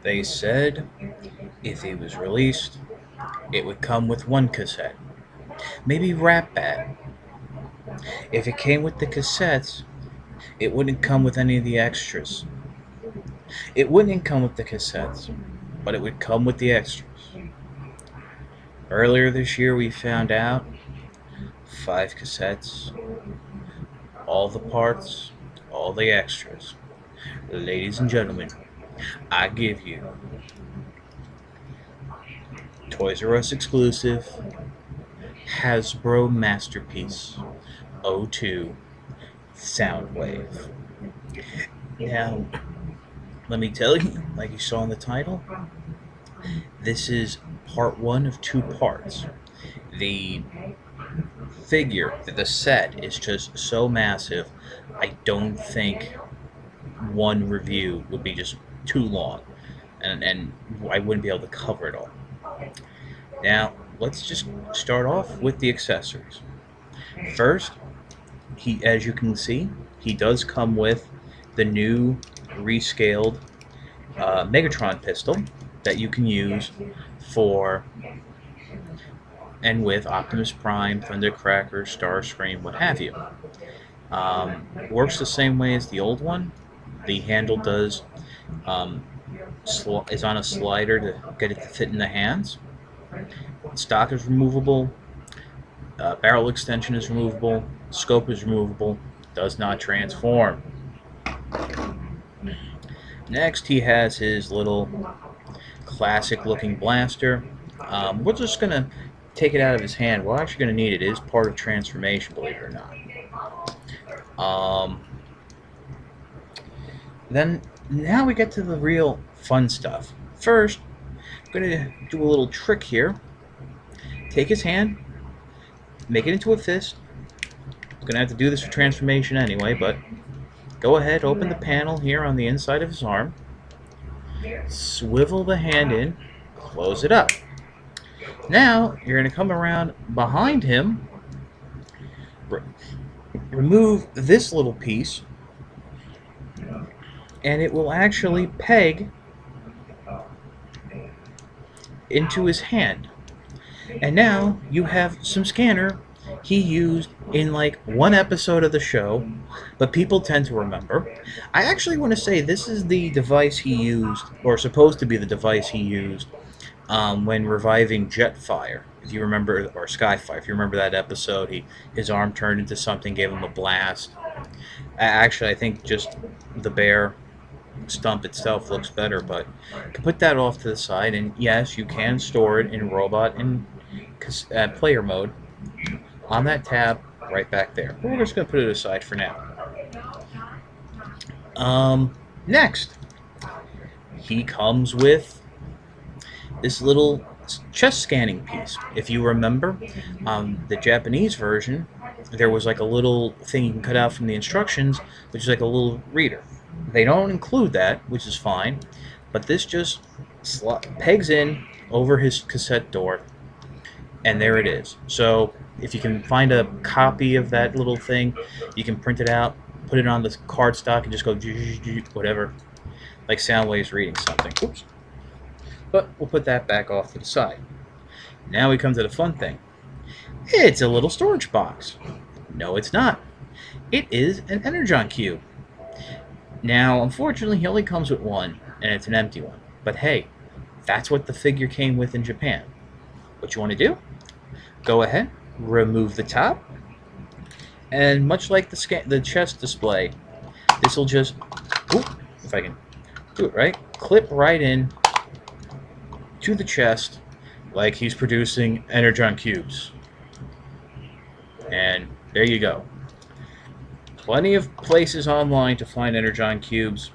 They said if it was released, it would come with one cassette. Maybe Rap Bad. If it came with the cassettes, it wouldn't come with any of the extras. It wouldn't come with the cassettes, but it would come with the extras. Earlier this year, we found out 5 cassettes, all the parts, all the extras. Ladies and gentlemen, I give you Toys R Us exclusive Hasbro masterpiece O2 Soundwave. Now, let me tell you, like you saw in the title, this is part one of 2 parts. The figure, the set is just so massive, I don't think one review would be just too long, and I wouldn't be able to cover it all. Now, let's just start off with the accessories. First, as you can see, he does come with the new rescaled Megatron pistol that you can use for and with Optimus Prime, Thundercracker, Starscream, what have you. Works the same way as the old one. The handle does is on a slider to get it to fit in the hands. Stock is removable. Barrel extension is removable. Scope is removable. Does not transform. Next, he has his little classic-looking blaster. We're just gonna take it out of his hand. We're actually gonna need it. It is part of transformation, believe it or not. Then now we get to the real fun stuff. First, I'm gonna do a little trick here. Take his hand, make it into a fist. I'm gonna have to do this for transformation anyway, but go ahead, open the panel here on the inside of his arm, swivel the hand in, close it up. Now you're gonna come around behind him, remove this little piece, and it will actually peg into his hand. And now you have some scanner he used in like one episode of the show, but people tend to remember. I actually want to say this is the device he used, or supposed to be the device he used, when reviving Jetfire. If you remember, or Skyfire, if you remember that episode, his arm turned into something, gave him a blast. Actually, I think just the bear stump itself looks better, but you can put that off to the side, and yes, you can store it in robot and player mode on that tab right back there. But we're just going to put it aside for now. Next, he comes with this little chest scanning piece. If you remember, the Japanese version, there was like a little thing you can cut out from the instructions, which is like a little reader. They don't include that, which is fine, but this just pegs in over his cassette door, and there it is. So if you can find a copy of that little thing, you can print it out, put it on the cardstock, and just go whatever, like Soundwave's reading something. Oops. But we'll put that back off to the side. Now we come to the fun thing. It's a little storage box. No, it's not. It is an Energon cube. Now, unfortunately, he only comes with one, and it's an empty one. But hey, that's what the figure came with in Japan. What you want to do? Go ahead, remove the top, and much like the chest display, this will just, if I can do it right, clip right in to the chest like he's producing Energon cubes. And there you go. Plenty of places online to find Energon cubes.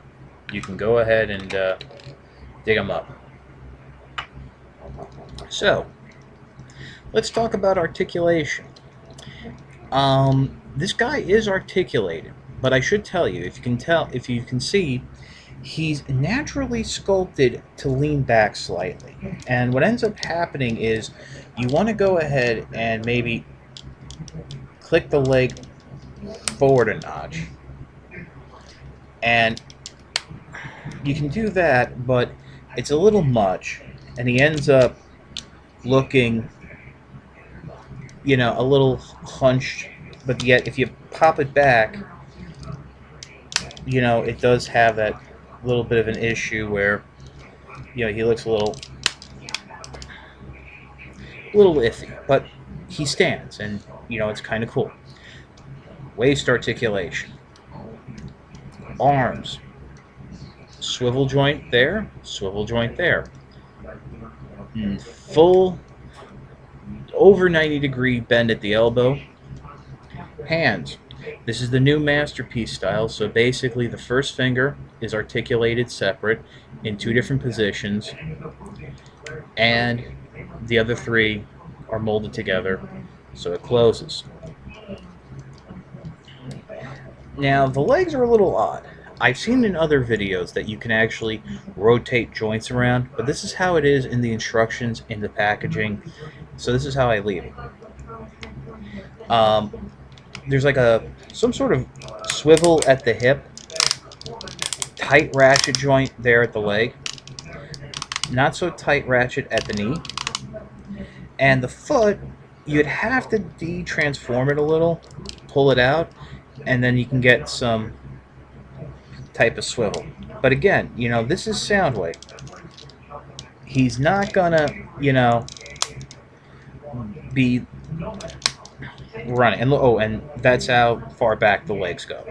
You can go ahead and dig them up. So, let's talk about articulation. This guy is articulated, but I should tell you, if you can see, he's naturally sculpted to lean back slightly. And what ends up happening is you want to go ahead and maybe click the leg forward a notch. And you can do that, but it's a little much, and he ends up looking, a little hunched. But yet, if you pop it back, it does have that little bit of an issue where, he looks a little iffy, but he stands, and it's kind of cool. Waist articulation, arms, swivel joint there, swivel joint there, full over 90-degree bend at the elbow. Hands. This is the new masterpiece style, so basically the first finger is articulated separate in two different positions, and the other three are molded together so it closes. Now, the legs are a little odd. I've seen in other videos that you can actually rotate joints around, but this is how it is in the instructions in the packaging, so this is how I leave it. There's like some sort of swivel at the hip, tight ratchet joint there at the leg, not so tight ratchet at the knee, and the foot, you'd have to de-transform it a little, pull it out, and then you can get some type of swivel. But again, this is Soundwave. He's not gonna, be running. And that's how far back the legs go.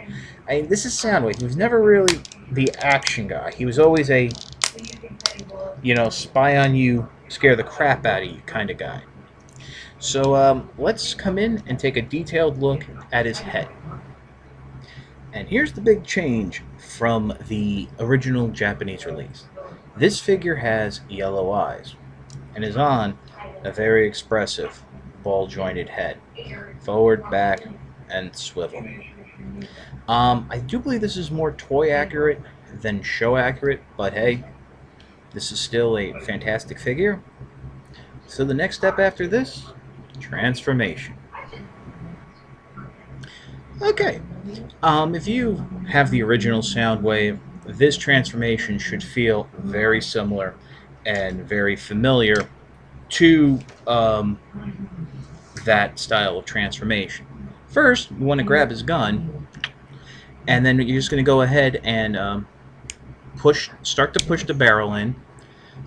This is Soundwave. He was never really the action guy. He was always a, spy on you, scare the crap out of you kind of guy. So let's come in and take a detailed look at his head. And here's the big change from the original Japanese release. This figure has yellow eyes and is on a very expressive ball-jointed head. Forward, back, and swivel. I do believe this is more toy accurate than show accurate, but hey, this is still a fantastic figure. So the next step after this, transformation. Okay, if you have the original Soundwave, this transformation should feel very similar and very familiar to that style of transformation. First, you want to grab his gun, and then you're just going to go ahead and start to push the barrel in,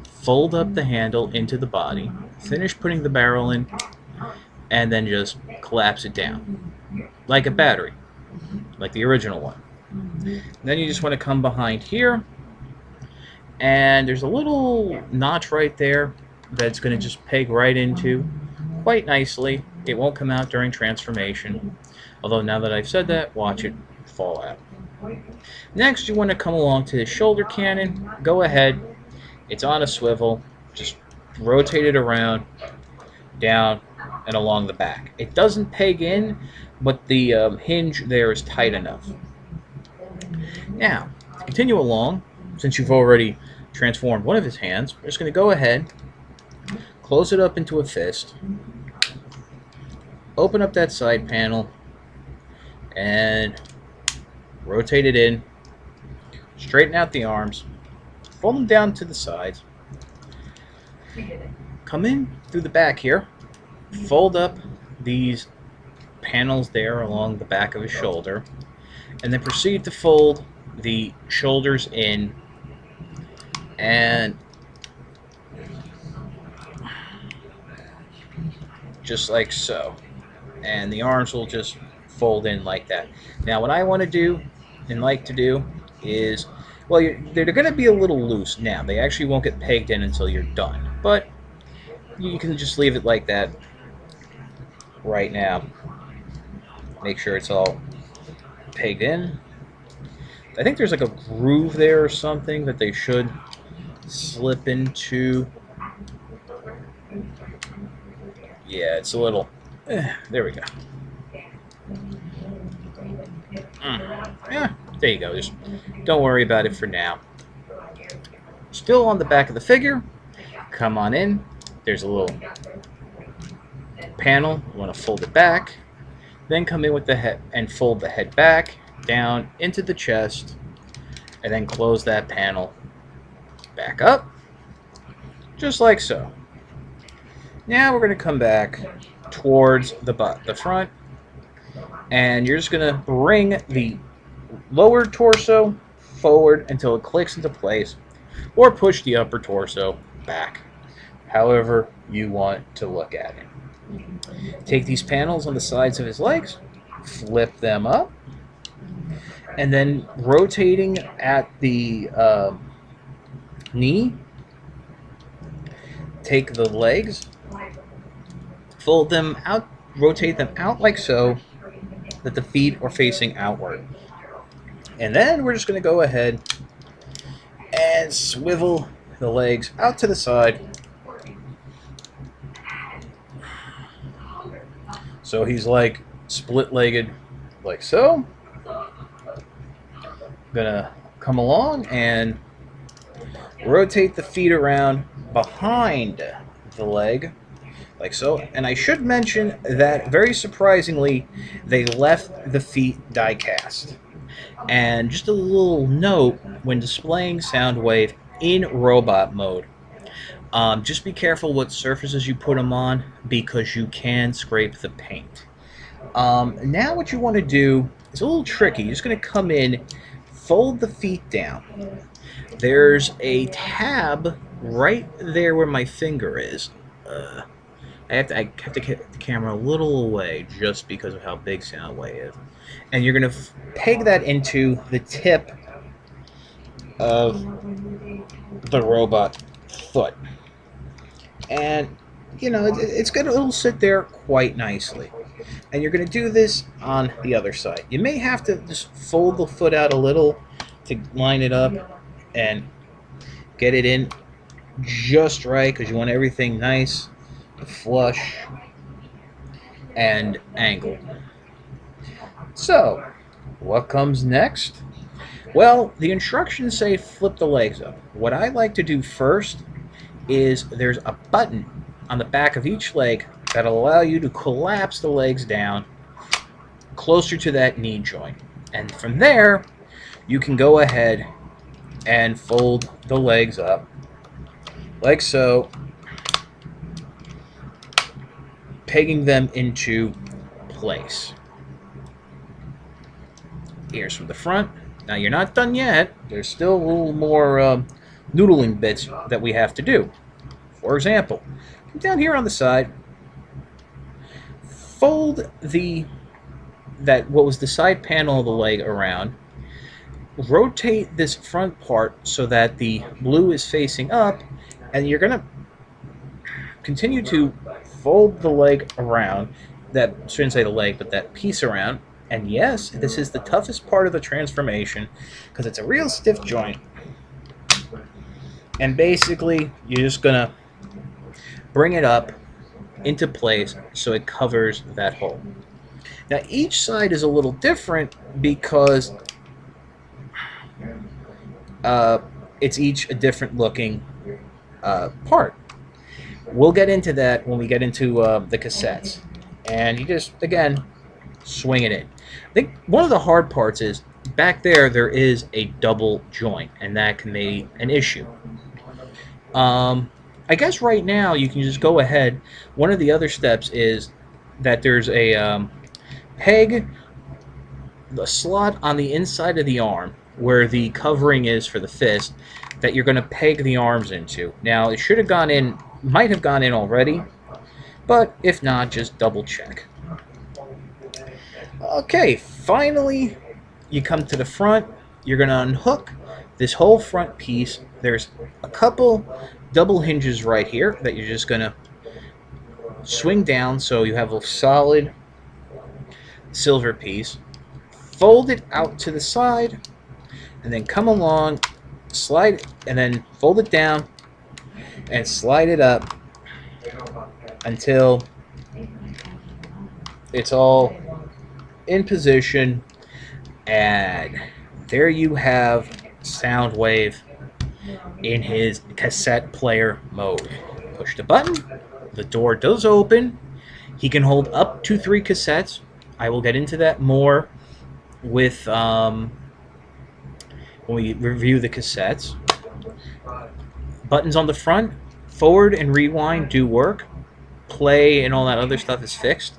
fold up the handle into the body, finish putting the barrel in, and then just collapse it down like a battery, like the original one. Then you just want to come behind here, and there's a little notch right there that's going to just peg right into quite nicely. It won't come out during transformation, although now that I've said that, watch it fall out. Next, you want to come along to the shoulder cannon. Go ahead, it's on a swivel, just rotate it around, down, and along the back. It doesn't peg in, but the hinge there is tight enough. Now, to continue along, since you've already transformed one of his hands, we're just going to go ahead, close it up into a fist, open up that side panel, and rotate it in, straighten out the arms, fold them down to the sides, come in through the back here, fold up these panels there along the back of his shoulder, and then proceed to fold the shoulders in, and just like so, and the arms will just fold in like that. Now what I want to do and like to do is, well, they're going to be a little loose now. They actually won't get pegged in until you're done, but you can just leave it like that right now. Make sure it's all pegged in. I think there's like a groove there or something that they should slip into. Yeah, it's a little, there we go. Yeah, there you go. Just don't worry about it for now. Still on the back of the figure, come on in. There's a little panel. You want to fold it back, then come in with the head and fold the head back down into the chest, and then close that panel back up, just like so. Now we're going to come back towards the front, and you're just going to bring the lower torso forward until it clicks into place, or push the upper torso back, however you want to look at it. Take these panels on the sides of his legs, flip them up, and then rotating at the knee, take the legs, fold them out, rotate them out like so, that the feet are facing outward. And then we're just going to go ahead and swivel the legs out to the side. So he's like split-legged, like so. Gonna come along and rotate the feet around behind the leg, like so. And I should mention that, very surprisingly, they left the feet die-cast. And just a little note, when displaying Soundwave in robot mode, just be careful what surfaces you put them on, because you can scrape the paint. Now what you want to do is a little tricky. You're just going to come in, fold the feet down. There's a tab right there where my finger is. I have to get the camera a little away just because of how big Soundwave is. And you're going to peg that into the tip of the robot foot. And, you know, it'll sit there quite nicely. And you're going to do this on the other side. You may have to just fold the foot out a little to line it up and get it in just right, because you want everything nice, flush, and angled. So, what comes next? Well, the instructions say flip the legs up. What I like to do first is there's a button on the back of each leg that'll allow you to collapse the legs down closer to that knee joint. And from there, you can go ahead and fold the legs up like so, pegging them into place. Here's from the front. Now you're not done yet. There's still a little more noodling bits that we have to do. For example, come down here on the side, fold what was the side panel of the leg around, rotate this front part so that the blue is facing up, and you're going to continue to fold the leg around, that shouldn't say the leg, but that piece around. And yes, this is the toughest part of the transformation, because it's a real stiff joint. And basically, you're just going to bring it up into place so it covers that hole. Now, each side is a little different because it's each a different looking part. We'll get into that when we get into the cassettes. And you just, again, swing it in. I think one of the hard parts is back there is a double joint, and that can be an issue. I guess right now you can just go ahead. One of the other steps is that there's a peg, the slot on the inside of the arm where the covering is for the fist, that you're going to peg the arms into. Now, it should have gone in, might have gone in already, but if not, just double check. Okay, finally, you come to the front. You're going to unhook this whole front piece. There's a couple double hinges right here that you're just going to swing down so you have a solid silver piece. Fold it out to the side, and then come along, slide, and then fold it down and slide it up until it's all in position. And there you have Soundwave in his cassette player mode. Push the button, the door does open. He can hold up to 3 cassettes. I will get into that more with when we review the cassettes. Buttons on the front, Forward and rewind do work. Play and all that other stuff is fixed.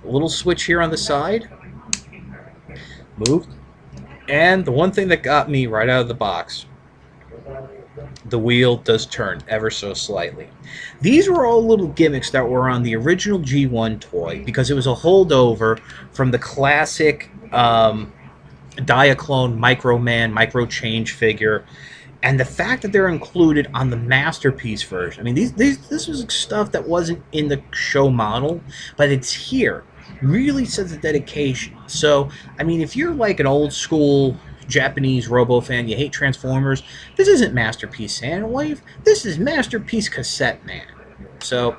A little switch here on the side. Moved. And the one thing that got me right out of the box, the wheel does turn ever so slightly. These were all little gimmicks that were on the original G1 toy because it was a holdover from the classic Diaclone Micro Man, Micro Change figure. And the fact that they're included on the Masterpiece version, I mean, this was stuff that wasn't in the show model, but it's here. Really says a dedication. So, I mean, if you're like an old school Japanese Robo fan, you hate Transformers, this isn't Masterpiece Soundwave. This is Masterpiece Cassette Man. So,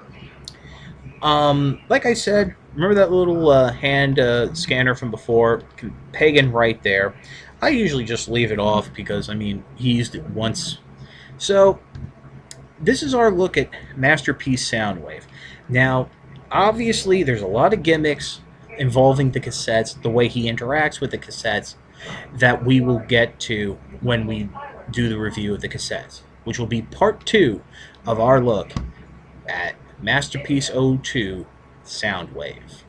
like I said, remember that little hand scanner from before? Pagan right there. I usually just leave it off because, I mean, he used it once. So, this is our look at Masterpiece Soundwave. Now, obviously, there's a lot of gimmicks involving the cassettes, the way he interacts with the cassettes, that we will get to when we do the review of the cassettes, which will be part 2 of our look at Masterpiece 02 Soundwave.